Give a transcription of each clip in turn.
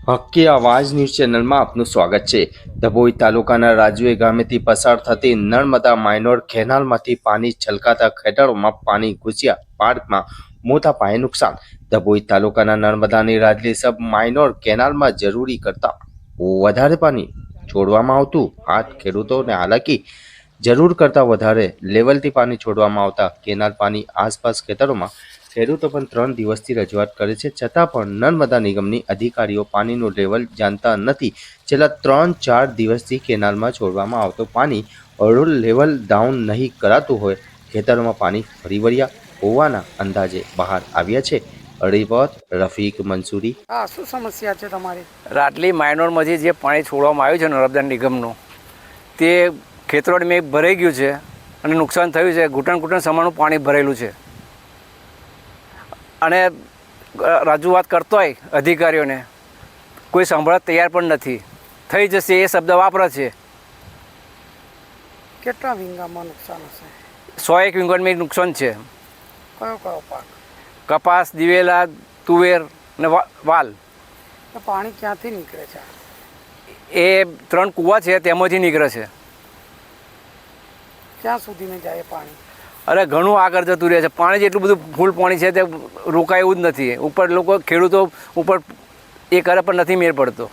હક્કી આવાજ ન્યૂઝ ચેનલમાં આપનું સ્વાગત છે। ડભોઈ તાલુકાના રાજુએ ગામેથી પસાર થતી નર્મદા માઇનોર કેનાલમાંથી પાણી છલકાતા ખેતરોમાં પાણી ઘૂસ્યા, પાકમાં મોટા પાયે નુકસાન। ડભોઈ તાલુકાના નર્મદાની રાજલી સબ માઇનોર કેનાલમાં જરૂરી કરતાં વધારે પાણી છોડવામાં આવતું હાથ ખેડૂતોને હાલાકી। જરૂર કરતાં વધારે લેવલથી પાણી છોડવામાં આવતા કેનાલ પાણી આસપાસ ખેતરોમાં ખેડૂતો પણ 3 દિવસથી રજૂઆત કરે છે, છતાં પણ નર્મદા નિગમની અધિકારીઓ પાણીનું લેવલ જાણતા નથી। છેલ્લા 3-4 દિવસથી કેનાલમાં છોડવામાં આવતું પાણી લેવલ ડાઉન નહીં કરાતું હોય ખેતરોમાં પાણી ફરી વળ્યા હોવાના અંદાજે બહાર આવ્યા છે। રિપોર્ટ રફીક મંસૂરી। શું સમસ્યા છે તમારી? રાજલી માઇનોરમાંથી જે પાણી છોડવામાં આવ્યું છે નર્મદા નિગમનું, તે ખેતરોને મેં ભરાઈ ગયું છે અને નુકસાન થયું છે। ઘૂંટણ સમાનું પાણી ભરેલું છે અને રજૂઆત કરતો હોય અધિકારીઓને, કોઈ સાંભળવા તૈયાર પણ નથી। થઈ જશે એ શબ્દ વાપરે છે। કેટલા વીંગામાં નુકસાન હશે? 101 વીંગણમાં નુકસાન છે। કયો કયો પાક? કપાસ, દિવેલા, તુવેર અને વાલ। તો પાણી ક્યાંથી નીકળે છે? એ 3 કૂવા છે તેમાંથી નીકળે છે। ક્યાં સુધીને જાય પાણી? અરે ઘણું આગળ જતું રહે છે પાણી। જેટલું બધું ફૂલ પાણી છે તે રોકાય એવું જ નથી। ઉપર લોકો ખેડૂતો ઉપર એ કરે પણ નથી મેળ પડતો।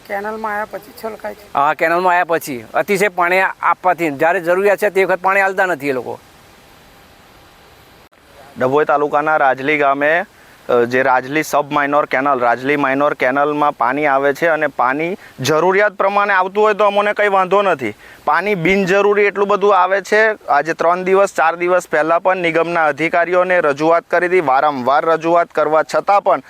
કેનાલમાં આવ્યા પછી છલકાય છે? હા, કેનાલમાં આવ્યા પછી અતિશય પાણી આપવાથી જ્યારે જરૂરિયાત છે તે વખત પાણી આલતા નથી એ લોકો। ડભોઈ તાલુકાના રાજલી ગામે જે Rajli sub minor canal, Rajli minor કેનલમાં પાણી આવે છે અને પાણી જરૂરિયાત પ્રમાણે આવતું હોય તો અમને કંઈ વાંધો નથી। પાણી બિનજરૂરી એટલું બધું આવે છે। આજે 3 દિવસ 4 દિવસ પહેલાં પણ નિગમના અધિકારીઓને રજૂઆત કરી હતી, વારંવાર રજૂઆત કરવા છતાં પણ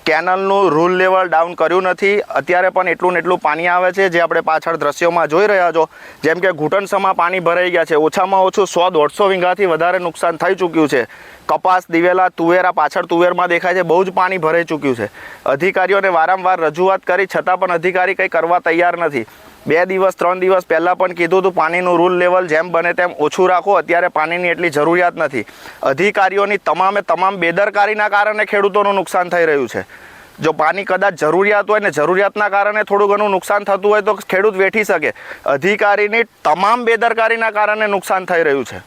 કેનલનું રૂલ લેવલ ડાઉન કર્યું નથી। અત્યારે પણ એટલું ને એટલું પાણી આવે છે જે આપણે પાછળ દ્રશ્યોમાં જોઈ રહ્યા છો, જેમ કે ઘૂંટણસમાં પાણી ભરાઈ ગયા છે। ઓછામાં ઓછું 100-150 વીંગાથી વધારે નુકસાન થઈ ચૂક્યું છે। કપાસ, દિવેલા, તુવેરા, પાછળ તુવેરમાં દેખાય છે બહુ જ પાણી ભરાઈ ચૂક્યું છે। અધિકારીઓને વારંવાર રજૂઆત કરી છતાં પણ અધિકારી કંઈ કરવા તૈયાર નથી। 2 દિવસ 3 દિવસ પહેલાં પણ કીધું હતું પાણીનું રૂલ લેવલ જેમ બને તેમ ઓછું રાખો, અત્યારે પાણીની એટલી જરૂરિયાત નથી। અધિકારીઓની તમામ બેદરકારીના કારણે ખેડૂતોનું નુકસાન થઈ રહ્યું છે। જો પાણી કદાચ જરૂરિયાત હોય ને જરૂરિયાતના કારણે થોડું ઘણું નુકસાન થતું હોય તો ખેડૂત વેઠી શકે। અધિકારીની તમામ બેદરકારીના કારણે નુકસાન થઈ રહ્યું છે।